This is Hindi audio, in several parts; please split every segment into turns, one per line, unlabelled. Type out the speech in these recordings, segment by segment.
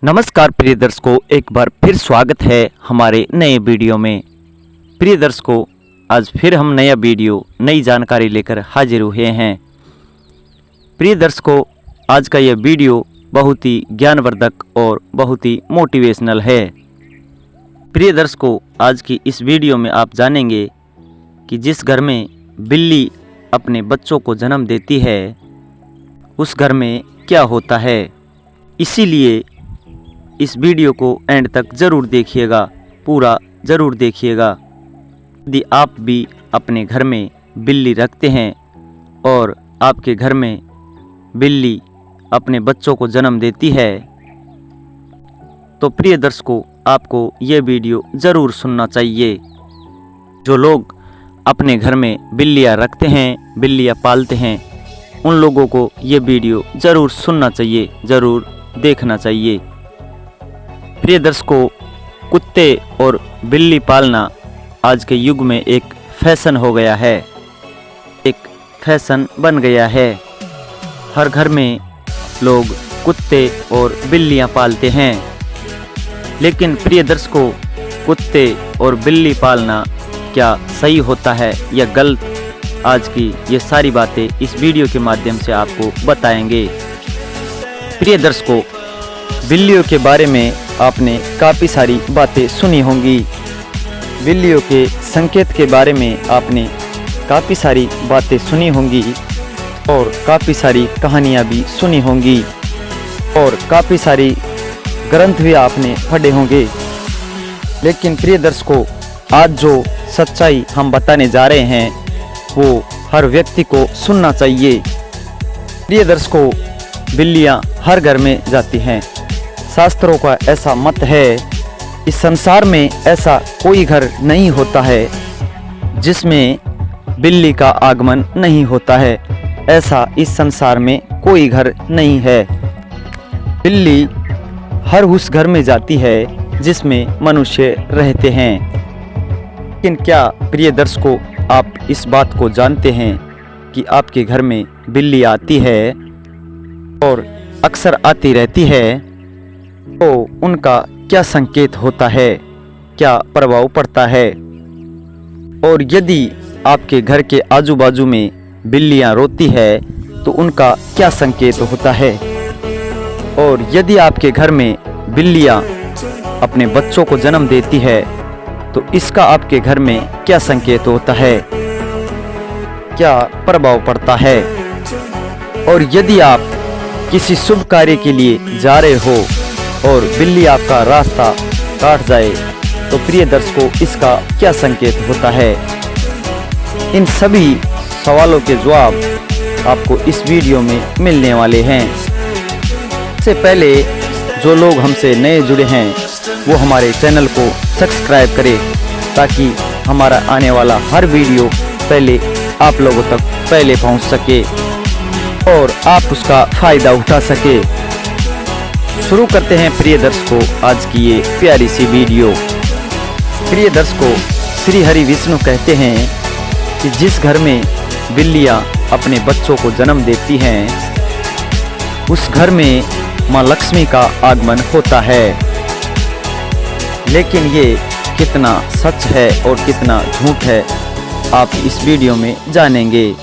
नमस्कार प्रिय दर्शकों, एक बार फिर स्वागत है हमारे नए वीडियो में। प्रिय दर्शकों, आज फिर हम नया वीडियो नई जानकारी लेकर हाजिर हुए हैं। प्रिय दर्शकों, आज का यह वीडियो बहुत ही ज्ञानवर्धक और बहुत ही मोटिवेशनल है। प्रिय दर्शकों, आज की इस वीडियो में आप जानेंगे कि जिस घर में बिल्ली अपने बच्चों को जन्म देती है उस घर में क्या होता है। इसीलिए इस वीडियो को एंड तक ज़रूर देखिएगा, पूरा ज़रूर देखिएगा। यदि आप भी अपने घर में बिल्ली रखते हैं और आपके घर में बिल्ली अपने बच्चों को जन्म देती है तो प्रिय दर्शकों, आपको ये वीडियो ज़रूर सुनना चाहिए। जो लोग अपने घर में बिल्लियाँ रखते हैं, बिल्लियाँ पालते हैं, उन लोगों को ये वीडियो ज़रूर सुनना चाहिए, ज़रूर देखना चाहिए। प्रिय दर्शकों, कुत्ते और बिल्ली पालना आज के युग में एक फैशन हो गया है, एक फैशन बन गया है। हर घर में लोग कुत्ते और बिल्लियां पालते हैं। लेकिन प्रिय दर्शकों, कुत्ते और बिल्ली पालना क्या सही होता है या गलत, आज की ये सारी बातें इस वीडियो के माध्यम से आपको बताएंगे। प्रिय दर्शकों, बिल्लियों के बारे में आपने काफ़ी सारी बातें सुनी होंगी। बिल्लियों के संकेत के बारे में आपने काफ़ी सारी बातें सुनी होंगी और काफ़ी सारी कहानियाँ भी सुनी होंगी और काफ़ी सारी ग्रंथ भी आपने पढ़े होंगे। लेकिन प्रिय दर्शकों, आज जो सच्चाई हम बताने जा रहे हैं वो हर व्यक्ति को सुनना चाहिए। प्रिय दर्शकों, बिल्लियाँ हर घर में जाती हैं। शास्त्रों का ऐसा मत है, इस संसार में ऐसा कोई घर नहीं होता है जिसमें बिल्ली का आगमन नहीं होता है। ऐसा इस संसार में कोई घर नहीं है। बिल्ली हर उस घर में जाती है जिसमें मनुष्य रहते हैं। लेकिन क्या प्रिय दर्शकों, आप इस बात को जानते हैं कि आपके घर में बिल्ली आती है और अक्सर आती रहती है तो उनका क्या संकेत होता है, क्या प्रभाव पड़ता है। और यदि आपके घर के आजू बाजू में बिल्लियां रोती है तो उनका क्या संकेत होता है। और यदि आपके घर में बिल्लियां अपने बच्चों को जन्म देती है तो इसका आपके घर में क्या संकेत होता है, क्या प्रभाव पड़ता है। और यदि आप किसी शुभ कार्य के लिए जा रहे हो और बिल्ली आपका रास्ता काट जाए तो प्रिय दर्शकों, इसका क्या संकेत होता है। इन सभी सवालों के जवाब आपको इस वीडियो में मिलने वाले हैं। इससे पहले जो लोग हमसे नए जुड़े हैं वो हमारे चैनल को सब्सक्राइब करें ताकि हमारा आने वाला हर वीडियो पहले आप लोगों तक पहले पहुंच सके और आप उसका फ़ायदा उठा सके। शुरू करते हैं प्रिय दर्शकों आज की ये प्यारी सी वीडियो। प्रिय दर्शकों, श्री हरि विष्णु कहते हैं कि जिस घर में बिल्लियां अपने बच्चों को जन्म देती हैं उस घर में माँ लक्ष्मी का आगमन होता है। लेकिन ये कितना सच है और कितना झूठ है आप इस वीडियो में जानेंगे।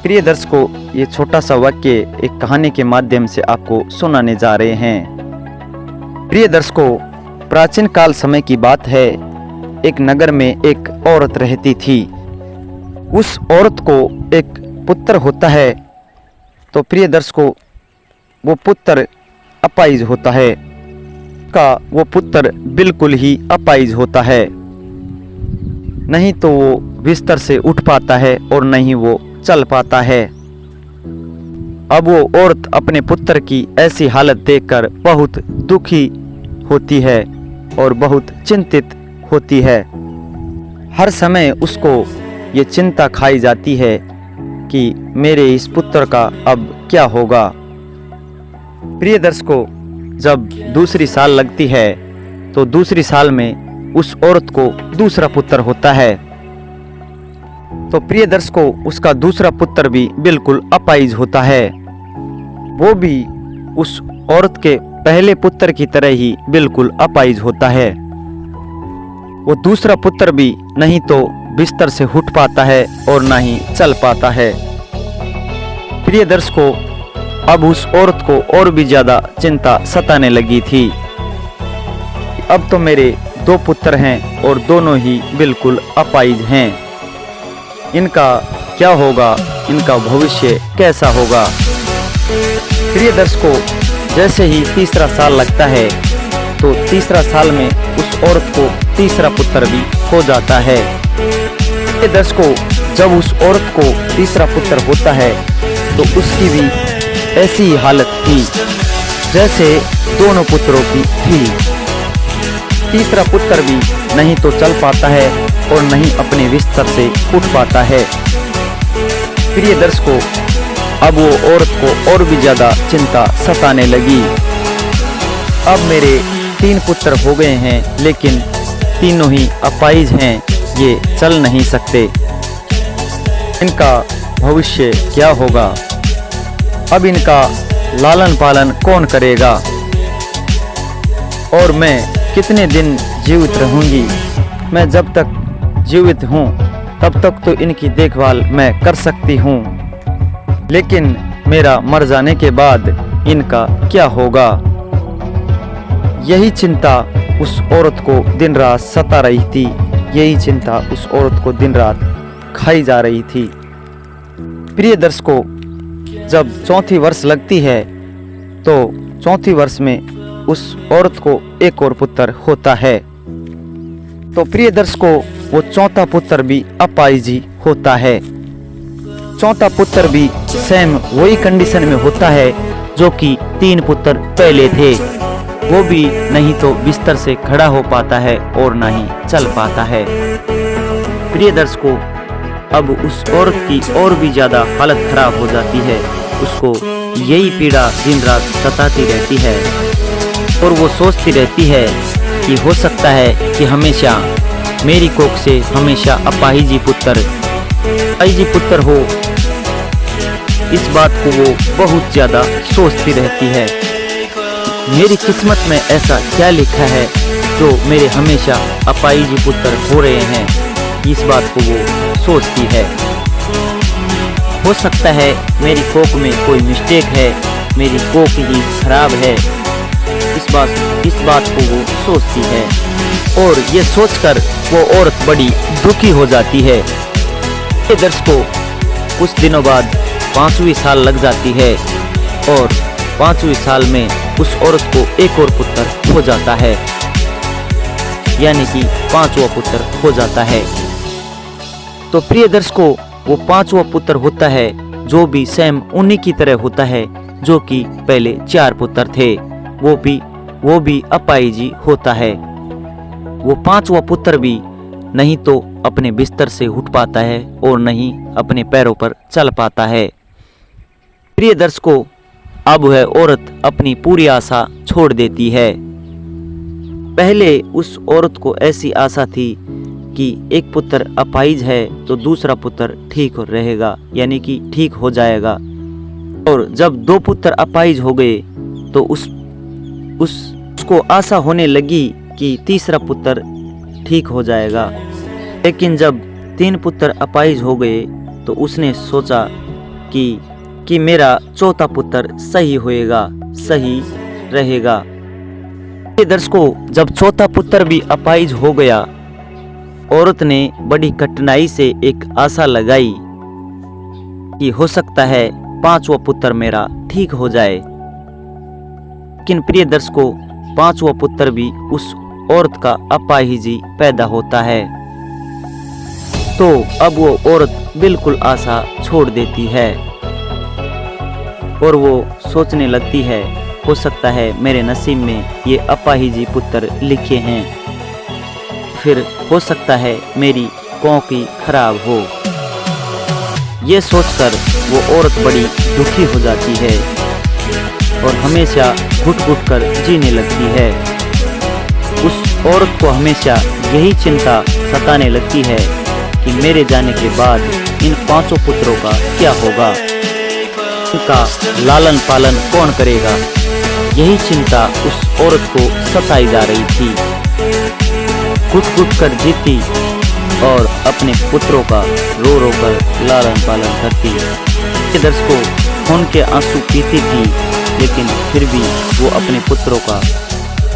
प्रिय दर्शकों, ये छोटा सा वाक्य एक कहानी के माध्यम से आपको सुनाने जा रहे हैं। प्रिय दर्शकों, प्राचीन काल समय की बात है। एक नगर में एक औरत रहती थी। उस औरत को एक पुत्र होता है तो प्रिय दर्शकों, वो पुत्र अपाहिज होता है। वो पुत्र बिल्कुल ही अपाहिज होता है। नहीं तो वो बिस्तर से उठ पाता है और नहीं वो चल पाता है। अब वो औरत अपने पुत्र की ऐसी हालत देखकर बहुत दुखी होती है और बहुत चिंतित होती है। हर समय उसको ये चिंता खाई जाती है कि मेरे इस पुत्र का अब क्या होगा। प्रिय दर्शकों, जब दूसरी साल लगती है तो दूसरी साल में उस औरत को दूसरा पुत्र होता है। तो प्रिय दर्शकों, उसका दूसरा पुत्र भी बिल्कुल अपाहिज होता है। वो भी उस औरत के पहले पुत्र की तरह ही बिल्कुल अपाहिज होता है। वो दूसरा पुत्र भी नहीं तो बिस्तर से उठ पाता है और ना ही चल पाता है। प्रिय दर्शकों, अब उस औरत को और भी ज्यादा चिंता सताने लगी थी। अब तो मेरे 2 पुत्र हैं और दोनों ही बिल्कुल अपाहिज हैं। इनका क्या होगा, इनका भविष्य कैसा होगा। प्रिय दर्शकों, जैसे ही तीसरा साल लगता है तो तीसरा साल में उस औरत को तीसरा पुत्र भी हो जाता है। प्रिय दर्शकों, जब उस औरत को तीसरा पुत्र होता है तो उसकी भी ऐसी ही हालत थी जैसे दोनों पुत्रों की थी। तीसरा पुत्र भी नहीं तो चल पाता है और नहीं अपने बिस्तर से उठ पाता है। प्रिय दर्शकों, अब वो औरत को और भी ज्यादा चिंता सताने लगी। अब मेरे 3 पुत्र हो गए हैं, लेकिन तीनों ही अपाहिज हैं, ये चल नहीं सकते। इनका भविष्य क्या होगा, अब इनका लालन पालन कौन करेगा और मैं कितने दिन जीवित रहूंगी। मैं जब तक जीवित हूँ तब तक तो इनकी देखभाल मैं कर सकती हूँ, लेकिन मेरा मर जाने के बाद इनका क्या होगा। यही चिंता उस औरत को दिन रात सता रही थी, यही चिंता उस औरत को दिन रात खाई जा रही थी। प्रिय दर्शकों, जब 4थी वर्ष लगती है तो 4थी वर्ष में उस औरत को एक और पुत्र होता है। तो प्रिय दर्शकों, वो 4था पुत्र भी अपाहिज ही होता है। 4था पुत्र भी सेम वही कंडीशन में होता है जो कि 3 पुत्र पहले थे। वो भी नहीं तो बिस्तर से खड़ा हो पाता है और ना ही चल पाता है। प्रिय दर्शकों, अब उस औरत की और भी ज्यादा हालत खराब हो जाती है। उसको यही पीड़ा दिन रात सताती रहती है और वो सोचती रहती है कि हो सकता है कि हमेशा मेरी कोख से हमेशा अपाहिजी पुत्र हो। इस बात को वो बहुत ज्यादा सोचती रहती है। मेरी किस्मत में ऐसा क्या लिखा है जो मेरे हमेशा अपाहिजी पुत्र हो रहे हैं, इस बात को वो सोचती है। हो सकता है मेरी कोख में कोई मिस्टेक है, मेरी कोख ही खराब है, इस बात को वो सोचती है और ये सोचकर वो औरत बड़ी दुखी हो जाती है। दर्शकों, कुछ दिनों बाद 5वीं साल लग जाती है और 5वीं साल में उस औरत को एक और पुत्र हो जाता है, यानी कि 5वां पुत्र हो जाता है। तो प्रिय दर्शकों, वो 5वां पुत्र होता है जो भी सेम उन्हीं की तरह होता है जो कि पहले 4 पुत्र थे। वो भी अपाहिजी होता है। वो 5वां पुत्र भी नहीं तो अपने बिस्तर से उठ पाता है और नहीं अपने पैरों पर चल पाता है। प्रिय दर्शकों, अब वह औरत अपनी पूरी आशा छोड़ देती है। पहले उस औरत को ऐसी आशा थी कि एक पुत्र अपाहिज है तो दूसरा पुत्र ठीक रहेगा, यानी कि ठीक हो जाएगा। और जब 2 पुत्र अपाहिज हो गए तो उसको आशा होने लगी कि तीसरा पुत्र ठीक हो जाएगा। लेकिन जब 3 पुत्र अपाहिज हो गए तो उसने सोचा कि मेरा 4था पुत्र सही होएगा, सही रहेगा। दर्शकों, जब 4था पुत्र भी अपाहिज हो गया, औरत ने बड़ी कठिनाई से एक आशा लगाई कि हो सकता है 5वां पुत्र मेरा ठीक हो जाए। लेकिन प्रिय दर्शकों, 5वां पुत्र भी उस औरत का अपाहिजी पैदा होता है। तो अब वो औरत बिल्कुल आशा छोड़ देती है और वो सोचने लगती है, हो सकता है मेरे नसीब में ये अपाहिजी पुत्र लिखे हैं, फिर हो सकता है मेरी कोख ही खराब हो। ये सोचकर वो औरत बड़ी दुखी हो जाती है और हमेशा घुट-घुट कर जीने लगती है। उस औरत को हमेशा यही चिंता सताने लगती है कि मेरे जाने के बाद इन 5 पुत्रों का क्या होगा, उनका लालन पालन कौन करेगा। यही चिंता उस औरत को सताई जा रही थी। कुट-कुट कर जीती और अपने पुत्रों का रो रो कर लालन पालन करती। दर्शकों, खून के आंसू पीती थी, लेकिन फिर भी वो अपने पुत्रों का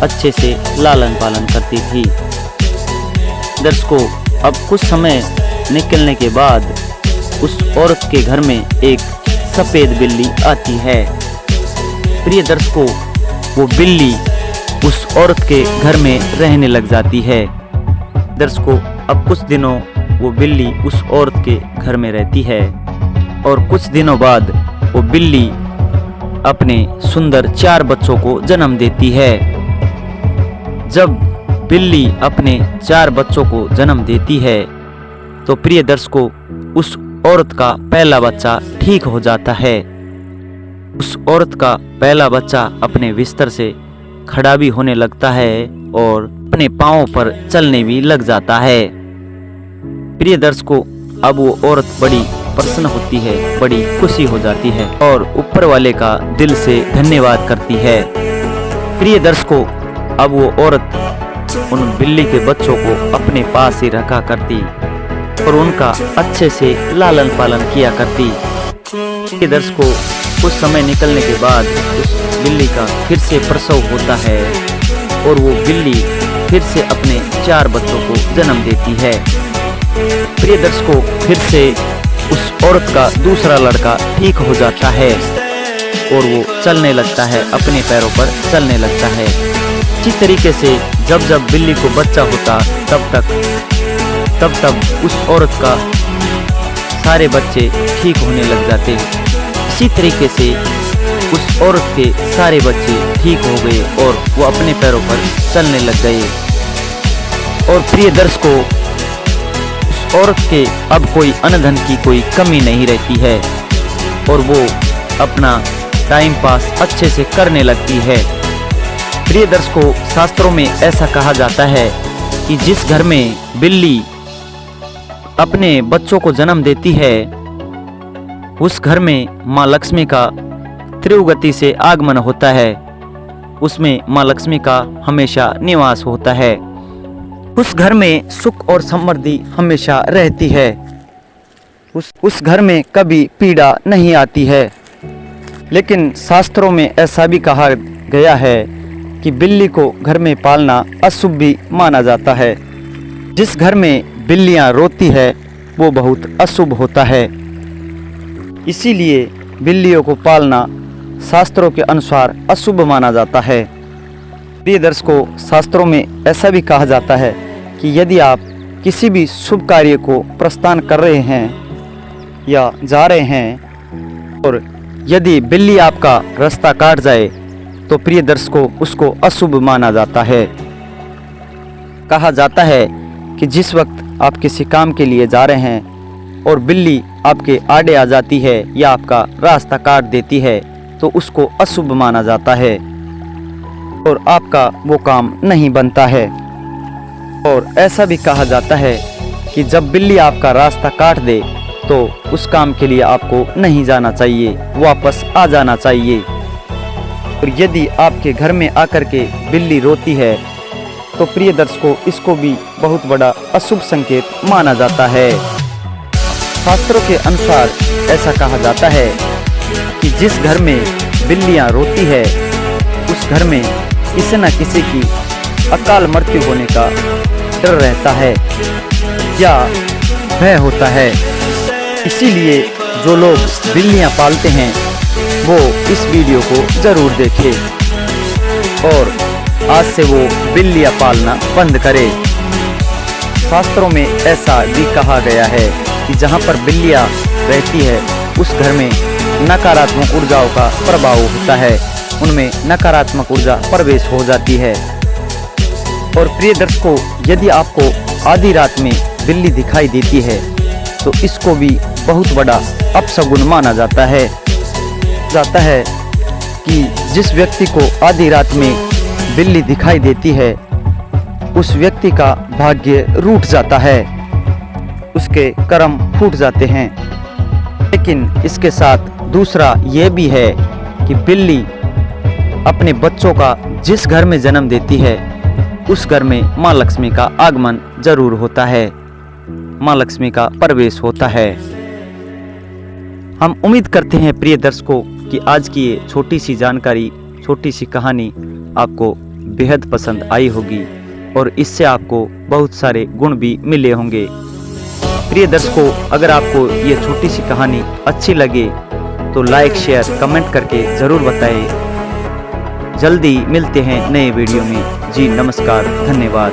अच्छे से लालन पालन करती थी। दर्शकों, अब कुछ समय निकलने के बाद उस औरत के घर में एक सफ़ेद बिल्ली आती है। प्रिय दर्शकों, वो बिल्ली उस औरत के घर में रहने लग जाती है। दर्शकों, अब कुछ दिनों वो बिल्ली उस औरत के घर में रहती है और कुछ दिनों बाद वो बिल्ली अपने सुंदर 4 बच्चों को जन्म देती है। जब बिल्ली अपने 4 बच्चों को जन्म देती है तो प्रिय दर्शकों, उस औरत का पहला बच्चा ठीक हो जाता है। उस औरत का पहला बच्चा अपने बिस्तर से खड़ा भी होने लगता है और अपने पांवों पर चलने भी लग जाता है। प्रिय दर्शकों, अब वो औरत बड़ी प्रसन्न होती है, बड़ी खुशी हो जाती है और ऊपर वाले का दिल से धन्यवाद करती है। प्रिय दर्शकों, अब वो औरत उन बिल्ली के बच्चों को अपने पास ही रखा करती और उनका अच्छे से लालन पालन किया करती। प्रिय दर्शकों, कुछ समय निकलने के बाद उस बिल्ली का फिर से प्रसव होता है और वो बिल्ली फिर से अपने 4 बच्चों को जन्म देती है। प्रिय दर्शकों, फिर से उस औरत का दूसरा लड़का ठीक हो जाता है और वो चलने लगता है, अपने पैरों पर चलने लगता है। इसी तरीके से जब जब बिल्ली को बच्चा होता तब उस औरत का सारे बच्चे ठीक होने लग जाते। इसी तरीके से उस औरत के सारे बच्चे ठीक हो गए और वो अपने पैरों पर चलने लग गए। और प्रिय दर्शकों, उस औरत के अब कोई अन्न-धन की कोई कमी नहीं रहती है और वो अपना टाइम पास अच्छे से करने लगती है। प्रिय दर्शकों, शास्त्रों में ऐसा कहा जाता है कि जिस घर में बिल्ली अपने बच्चों को जन्म देती है उस घर में माँ लक्ष्मी का तीव्र गति से आगमन होता है, उसमें माँ लक्ष्मी का हमेशा निवास होता है। उस घर में सुख और समृद्धि हमेशा रहती है। उस घर में कभी पीड़ा नहीं आती है। लेकिन शास्त्रों में ऐसा भी कहा गया है कि बिल्ली को घर में पालना अशुभ भी माना जाता है। जिस घर में बिल्लियां रोती है वो बहुत अशुभ होता है। इसीलिए बिल्लियों को पालना शास्त्रों के अनुसार अशुभ माना जाता है। प्रिय दर्शकों, शास्त्रों में ऐसा भी कहा जाता है कि यदि आप किसी भी शुभ कार्य को प्रस्थान कर रहे हैं या जा रहे हैं और यदि बिल्ली आपका रास्ता काट जाए तो प्रिय दर्शकों, उसको अशुभ माना जाता है। कहा जाता है कि जिस वक्त आप किसी काम के लिए जा रहे हैं और बिल्ली आपके आड़े आ जाती है या आपका रास्ता काट देती है तो उसको अशुभ माना जाता है और आपका वो काम नहीं बनता है। और ऐसा भी कहा जाता है कि जब बिल्ली आपका रास्ता काट दे तो उस काम के लिए आपको नहीं जाना चाहिए, वापस आ जाना चाहिए। और यदि आपके घर में आकर के बिल्ली रोती है तो प्रिय दर्शकों, इसको भी बहुत बड़ा अशुभ संकेत माना जाता है। शास्त्रों के अनुसार ऐसा कहा जाता है कि जिस घर में बिल्लियां रोती है उस घर में किसी न किसी की अकाल मृत्यु होने का डर रहता है या भय होता है। इसीलिए जो लोग बिल्लियां पालते हैं वो इस वीडियो को ज़रूर देखें और आज से वो बिल्लियां पालना बंद करें। शास्त्रों में ऐसा भी कहा गया है कि जहाँ पर बिल्लियां रहती है उस घर में नकारात्मक ऊर्जाओं का प्रभाव होता है, उनमें नकारात्मक ऊर्जा प्रवेश हो जाती है। और प्रिय दर्शकों, यदि आपको आधी रात में बिल्ली दिखाई देती है तो इसको भी बहुत बड़ा अपशगुन माना जाता है कि जिस व्यक्ति को आधी रात में बिल्ली दिखाई देती है उस व्यक्ति का भाग्य रूठ जाता है, उसके कर्म फूट जाते हैं। लेकिन इसके साथ दूसरा ये भी है कि बिल्ली अपने बच्चों का जिस घर में जन्म देती है उस घर में माँ लक्ष्मी का आगमन जरूर होता है, माँ लक्ष्मी का प्रवेश होता है। हम उम्मीद करते हैं प्रिय दर्शकों कि आज की ये छोटी सी जानकारी, छोटी सी कहानी आपको बेहद पसंद आई होगी और इससे आपको बहुत सारे गुण भी मिले होंगे। प्रिय दर्शकों, अगर आपको ये छोटी सी कहानी अच्छी लगे तो लाइक, शेयर, कमेंट करके ज़रूर बताएं। जल्दी मिलते हैं नए वीडियो में। जी नमस्कार, धन्यवाद।